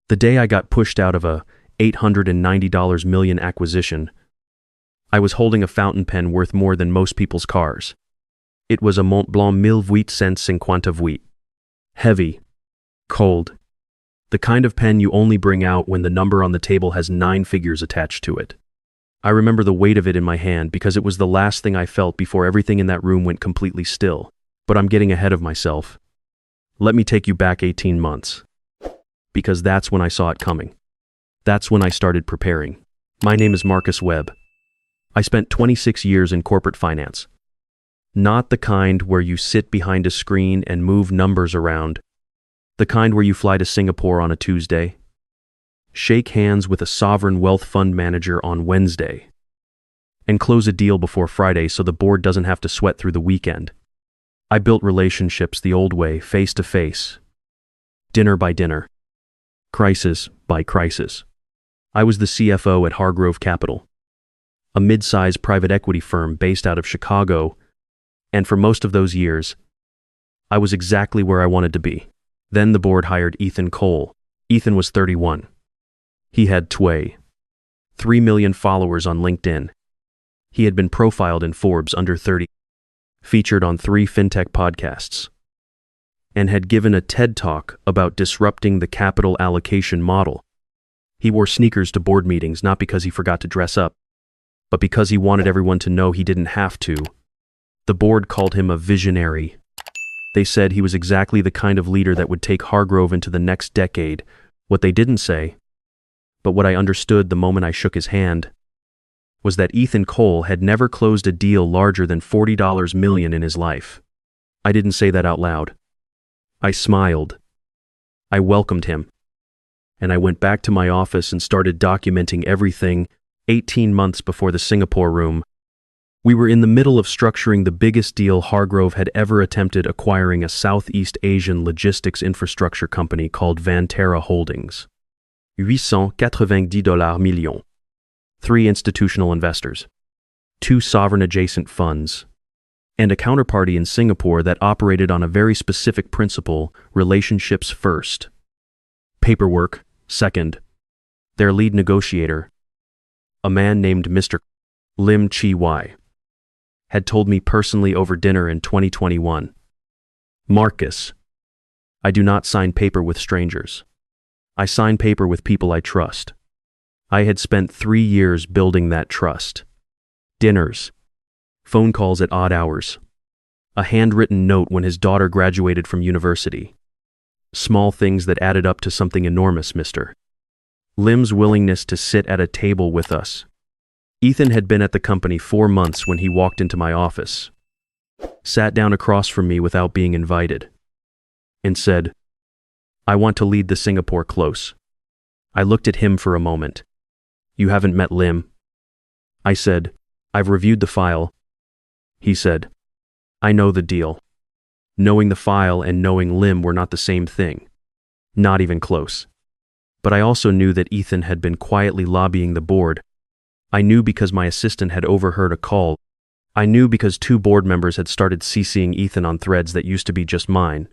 The day I got pushed out of a $890 million acquisition, I was holding a fountain pen worth more than most people's cars. It was a Mont Blanc 1858. Heavy, cold, the kind of pen you only bring out when the number on the table has 9 figures attached to it. I remember the weight of it in my hand because it was the last thing I felt before everything in that room went completely still. But I'm getting ahead of myself. Let me take you back 18 months. Because that's when I saw it coming. That's when I started preparing. My name is Marcus Webb. I spent 26 years in corporate finance. Not the kind where you sit behind a screen and move numbers around. The kind where you fly to Singapore on a Tuesday, shake hands with a sovereign wealth fund manager on Wednesday, and close a deal before Friday so the board doesn't have to sweat through the weekend. I built relationships the old way, face to face, dinner by dinner, crisis by crisis. I was the CFO at Hargrove Capital, a mid-sized private equity firm based out of Chicago, and for most of those years, I was exactly where I wanted to be. Then the board hired Ethan Cole. Ethan was 31. He had 3 million followers on LinkedIn. He had been profiled in Forbes under 30, featured on 3 fintech podcasts, and had given a TED Talk about disrupting the capital allocation model. He wore sneakers to board meetings not because he forgot to dress up, but because he wanted everyone to know he didn't have to. The board called him a visionary. They said he was exactly the kind of leader that would take Hargrove into the next decade. What they didn't say, but what I understood the moment I shook his hand, was that Ethan Cole had never closed a deal larger than $40 million in his life. I didn't say that out loud. I smiled. I welcomed him. And I went back to my office and started documenting everything 18 months before the Singapore room. We were in the middle of structuring the biggest deal Hargrove had ever attempted, acquiring a Southeast Asian logistics infrastructure company called Vantara Holdings. $890 millions. 3 institutional investors, 2 sovereign-adjacent funds, and a counterparty in Singapore that operated on a very specific principle: relationships first, paperwork second. Their lead negotiator, a man named Mr. Lim Chi, had told me personally over dinner in 2021, "Marcus, I do not sign paper with strangers. I sign paper with people I trust." I had spent 3 years building that trust. Dinners, phone calls at odd hours, a handwritten note when his daughter graduated from university. Small things that added up to something enormous, Mr. Lim's willingness to sit at a table with us. Ethan had been at the company 4 months when he walked into my office, sat down across from me without being invited, and said, "I want to lead the Singapore close." I looked at him for a moment. "You haven't met Lim?" I said, "I've reviewed the file." He said, "I know the deal." Knowing the file and knowing Lim were not the same thing. Not even close. But I also knew that Ethan had been quietly lobbying the board. I knew because my assistant had overheard a call. I knew because 2 board members had started CCing Ethan on threads that used to be just mine.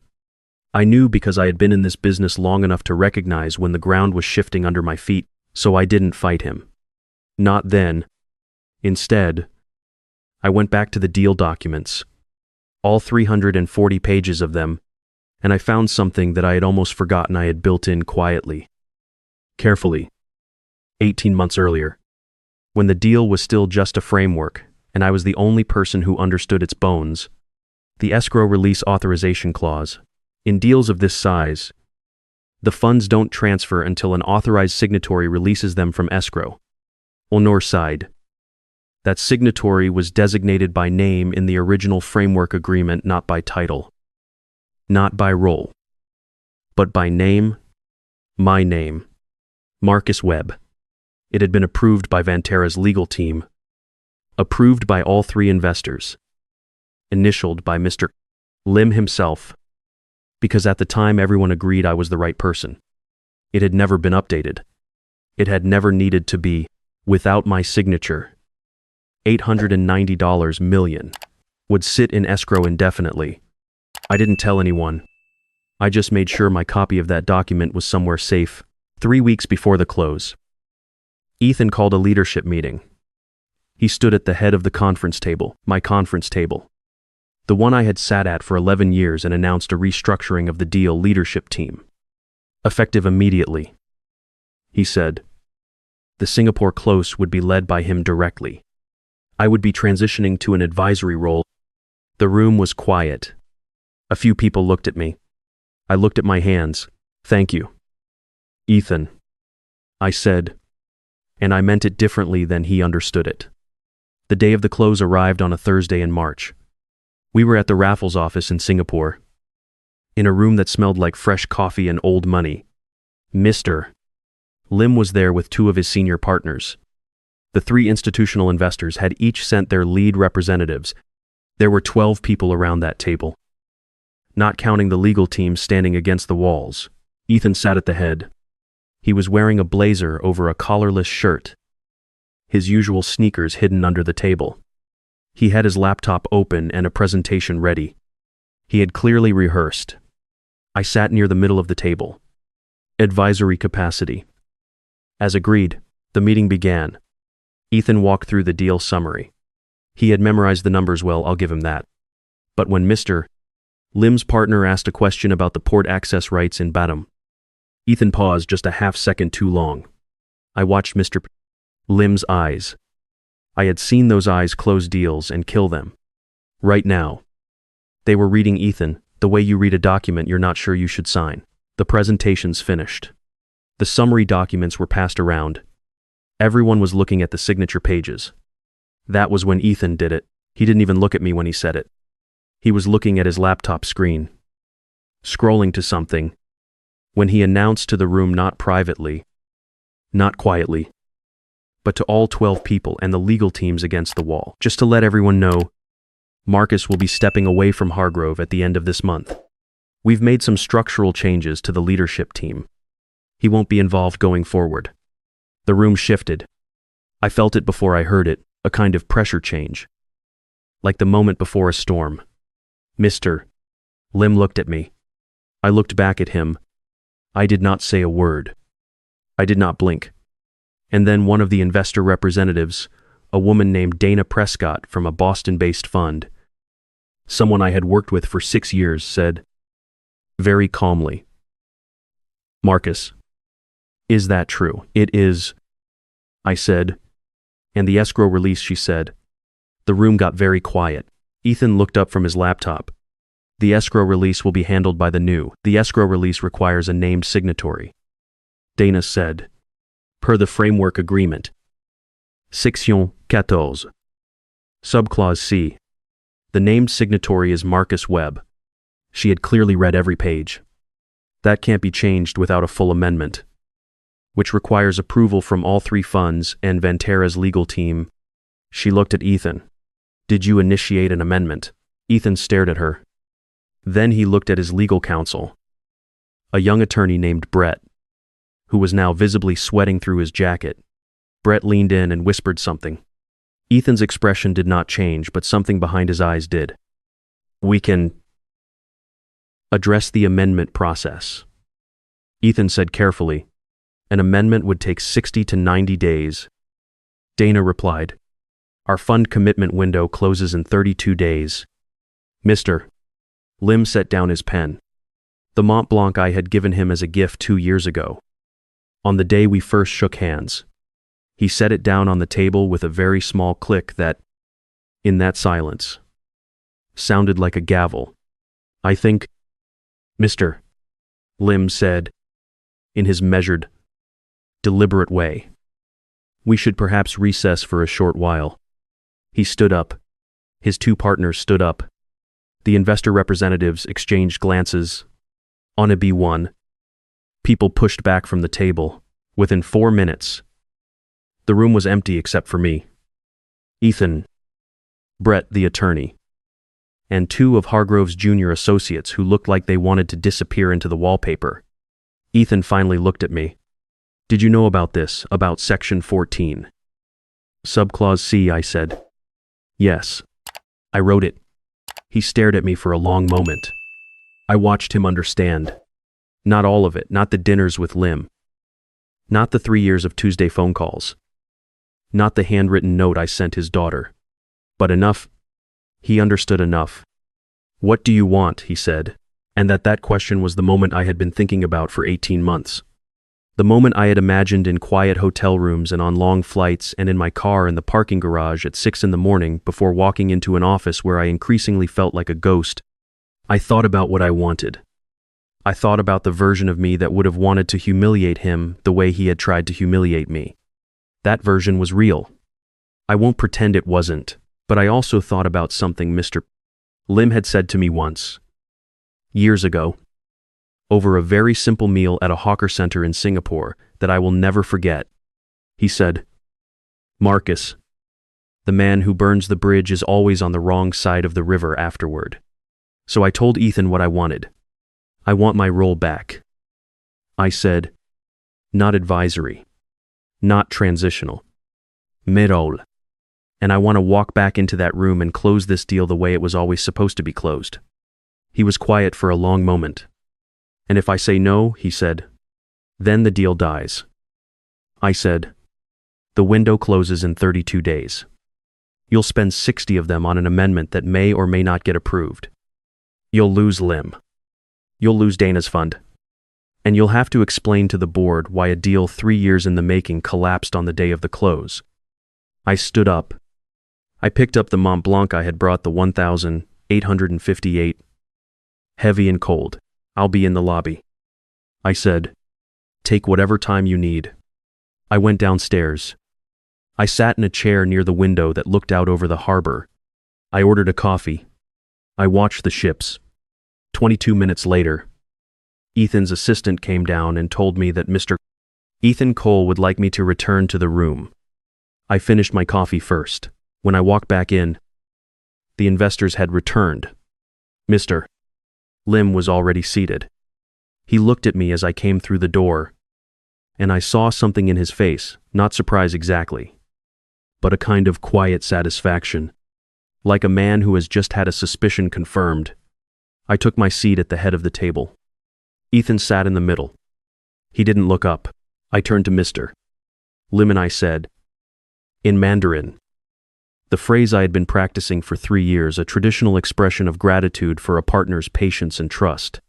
I knew because I had been in this business long enough to recognize when the ground was shifting under my feet, so I didn't fight him. Not then. Instead, I went back to the deal documents, all 340 pages of them, and I found something that I had almost forgotten I had built in quietly, carefully, 18 months earlier, when the deal was still just a framework, and I was the only person who understood its bones. The escrow release authorization clause. In deals of this size, the funds don't transfer until an authorized signatory releases them from escrow. On your side, that signatory was designated by name in the original framework agreement, not by title, not by role, but by name, my name, Marcus Webb. It had been approved by Vantara's legal team, approved by all 3 investors, initialed by Mr. Lim himself, because at the time everyone agreed I was the right person. It had never been updated. It had never needed to be, without my signature. $890 million would sit in escrow indefinitely. I didn't tell anyone. I just made sure my copy of that document was somewhere safe, 3 weeks before the close, Ethan called a leadership meeting. He stood at the head of the conference table, my conference table, the one I had sat at for 11 years, and announced a restructuring of the deal leadership team. Effective immediately, he said. The Singapore close would be led by him directly. I would be transitioning to an advisory role. The room was quiet. A few people looked at me. I looked at my hands. Thank you, Ethan, I said, and I meant it differently than he understood it. The day of the close arrived on a Thursday in March. We were at the Raffles office in Singapore, in a room that smelled like fresh coffee and old money. Mr. Lim was there with 2 of his senior partners. The 3 institutional investors had each sent their lead representatives. There were 12 people around that table, not counting the legal team standing against the walls. Ethan sat at the head. He was wearing a blazer over a collarless shirt, his usual sneakers hidden under the table. He had his laptop open and a presentation ready. He had clearly rehearsed. I sat near the middle of the table. Advisory capacity. As agreed, the meeting began. Ethan walked through the deal summary. He had memorized the numbers well, I'll give him that. But when Mr. Lim's partner asked a question about the port access rights in Batam, Ethan paused just a half-second too long. I watched Mr. Lim's eyes. I had seen those eyes close deals and kill them. Right now, they were reading Ethan, the way you read a document you're not sure you should sign. The presentations finished. The summary documents were passed around. Everyone was looking at the signature pages. That was when Ethan did it. He didn't even look at me when he said it. He was looking at his laptop screen, scrolling to something, when he announced to the room, not privately, not quietly, but to all 12 people and the legal teams against the wall, just to let everyone know, Marcus will be stepping away from Hargrove at the end of this month. We've made some structural changes to the leadership team. He won't be involved going forward. The room shifted. I felt it before I heard it, a kind of pressure change, like the moment before a storm. Mr. Lim looked at me. I looked back at him. I did not say a word. I did not blink. And then one of the investor representatives, a woman named Dana Prescott from a Boston-based fund, someone I had worked with for 6 years, said, very calmly, Marcus, is that true? It is, I said. And the escrow release, she said. The room got very quiet. Ethan looked up from his laptop. The escrow release will be handled by the escrow release requires a named signatory, Dana said. Per the framework agreement. Section 14. Subclause C. The named signatory is Marcus Webb. She had clearly read every page. That can't be changed without a full amendment, which requires approval from all 3 funds and Vantera's legal team. She looked at Ethan. Did you initiate an amendment? Ethan stared at her. Then he looked at his legal counsel, a young attorney named Brett, who was now visibly sweating through his jacket. Brett leaned in and whispered something. Ethan's expression did not change, but something behind his eyes did. We can address the amendment process, Ethan said carefully. An amendment would take 60 to 90 days. Dana replied. Our fund commitment window closes in 32 days. Mr. Lim set down his pen. The Mont Blanc I had given him as a gift 2 years ago. On the day we first shook hands, he set it down on the table with a very small click that, in that silence, sounded like a gavel. I think, Mr. Lim said, in his measured, deliberate way, we should perhaps recess for a short while. He stood up. His 2 partners stood up. The investor representatives exchanged glances. On a B1, people pushed back from the table. Within 4 minutes, the room was empty except for me, Ethan, Brett the attorney, and 2 of Hargrove's junior associates who looked like they wanted to disappear into the wallpaper. Ethan finally looked at me. Did you know about this, about Section 14? Subclause C, I said. Yes. I wrote it. He stared at me for a long moment. I watched him understand. Not all of it, not the dinners with Lim. Not the 3 years of Tuesday phone calls. Not the handwritten note I sent his daughter. But enough. He understood enough. "What do you want?" he said. And that question was the moment I had been thinking about for 18 months. The moment I had imagined in quiet hotel rooms and on long flights and in my car in the parking garage at 6 in the morning before walking into an office where I increasingly felt like a ghost. I thought about what I wanted. I thought about the version of me that would have wanted to humiliate him the way he had tried to humiliate me. That version was real. I won't pretend it wasn't, but I also thought about something Mr. Lim had said to me once. Years ago. Over a very simple meal at a hawker center in Singapore that I will never forget. He said, "Marcus, the man who burns the bridge is always on the wrong side of the river afterward." So I told Ethan what I wanted. "I want my role back." I said, "Not advisory. Not transitional. Mid-role. And I want to walk back into that room and close this deal the way it was always supposed to be closed." He was quiet for a long moment. "And if I say no," he said, "then the deal dies." I said, "The window closes in 32 days. You'll spend 60 of them on an amendment that may or may not get approved. You'll lose Lim. You'll lose Dana's fund. And you'll have to explain to the board why a deal 3 years in the making collapsed on the day of the close." I stood up. I picked up the Mont Blanc I had brought, the 1,858. Heavy and cold. "I'll be in the lobby." I said, "Take whatever time you need." I went downstairs. I sat in a chair near the window that looked out over the harbor. I ordered a coffee. I watched the ships. 22 minutes later, Ethan's assistant came down and told me that Mr. Ethan Cole would like me to return to the room. I finished my coffee first. When I walked back in, the investors had returned. Mr. Lim was already seated. He looked at me as I came through the door, and I saw something in his face, not surprise exactly, but a kind of quiet satisfaction, like a man who has just had a suspicion confirmed. I took my seat at the head of the table. Ethan sat in the middle. He didn't look up. I turned to Mr. Lim and I said, in Mandarin, the phrase I had been practicing for 3 years, a traditional expression of gratitude for a partner's patience and trust.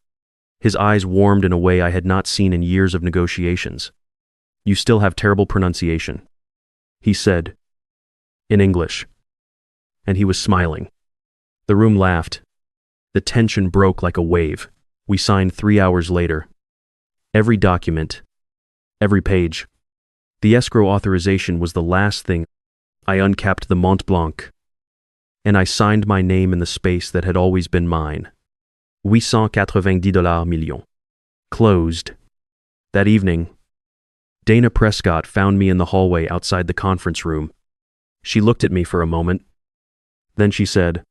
His eyes warmed in a way I had not seen in years of negotiations. "You still have terrible pronunciation," he said, in English. And he was smiling. The room laughed. The tension broke like a wave. We signed 3 hours later. Every document, every page. The escrow authorization was the last thing. I uncapped the Mont Blanc, and I signed my name in the space that had always been mine. $890 million. Closed. That evening, Dana Prescott found me in the hallway outside the conference room. She looked at me for a moment. Then she said,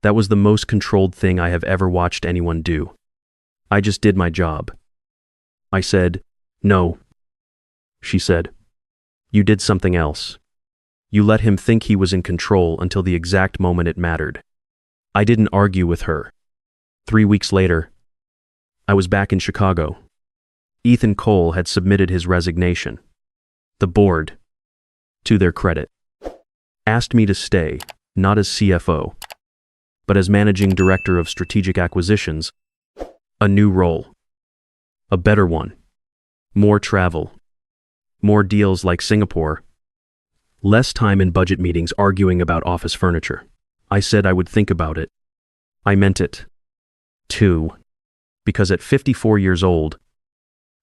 "That was the most controlled thing I have ever watched anyone do. I just did my job." I said, "No." She said, "You did something else. You let him think he was in control until the exact moment it mattered." I didn't argue with her. 3 weeks later, I was back in Chicago. Ethan Cole had submitted his resignation. The board, to their credit, asked me to stay, not as CFO, but as Managing Director of Strategic Acquisitions, a new role, a better one, more travel, more deals like Singapore, less time in budget meetings arguing about office furniture. I said I would think about it. I meant it, too, because at 54 years old,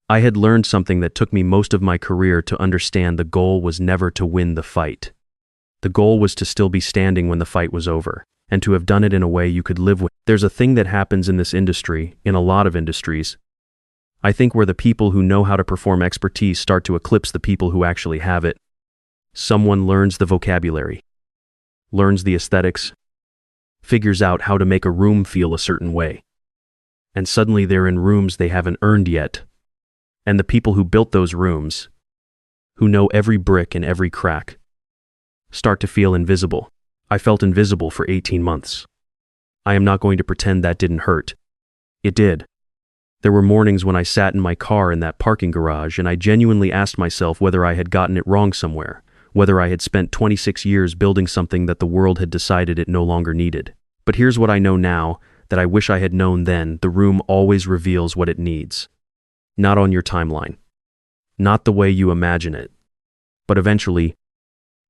I had learned something that took me most of my career to understand. The goal was never to win the fight. The goal was to still be standing when the fight was over, and to have done it in a way you could live with. There's a thing that happens in this industry, in a lot of industries, I think, where the people who know how to perform expertise start to eclipse the people who actually have it. Someone learns the vocabulary, learns the aesthetics, figures out how to make a room feel a certain way, and suddenly they're in rooms they haven't earned yet. And the people who built those rooms, who know every brick and every crack, start to feel invisible. I felt invisible for 18 months. I am not going to pretend that didn't hurt. It did. There were mornings when I sat in my car in that parking garage and I genuinely asked myself whether I had gotten it wrong somewhere, whether I had spent 26 years building something that the world had decided it no longer needed. But here's what I know now that I wish I had known then: the room always reveals what it needs. Not on your timeline. Not the way you imagine it. But eventually,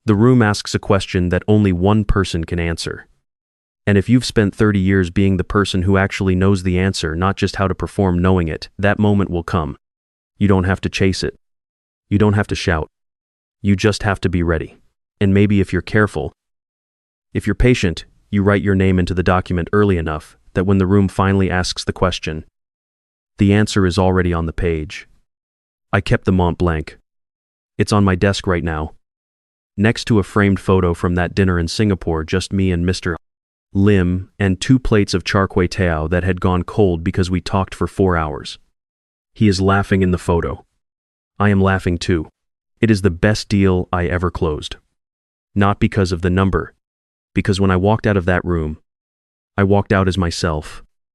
the room asks a question that only one person can answer. And if you've spent 30 years being the person who actually knows the answer, not just how to perform knowing it, that moment will come. You don't have to chase it. You don't have to shout. You just have to be ready. And maybe if you're careful, if you're patient, you write your name into the document early enough that when the room finally asks the question, the answer is already on the page. I kept the Mont Blanc. It's on my desk right now, next to a framed photo from that dinner in Singapore, just me and Mr. Lim, and 2 plates of char kway teow that had gone cold because we talked for 4 hours. He is laughing in the photo. I am laughing too. It is the best deal I ever closed. Not because of the number, because when I walked out of that room, I walked out as myself.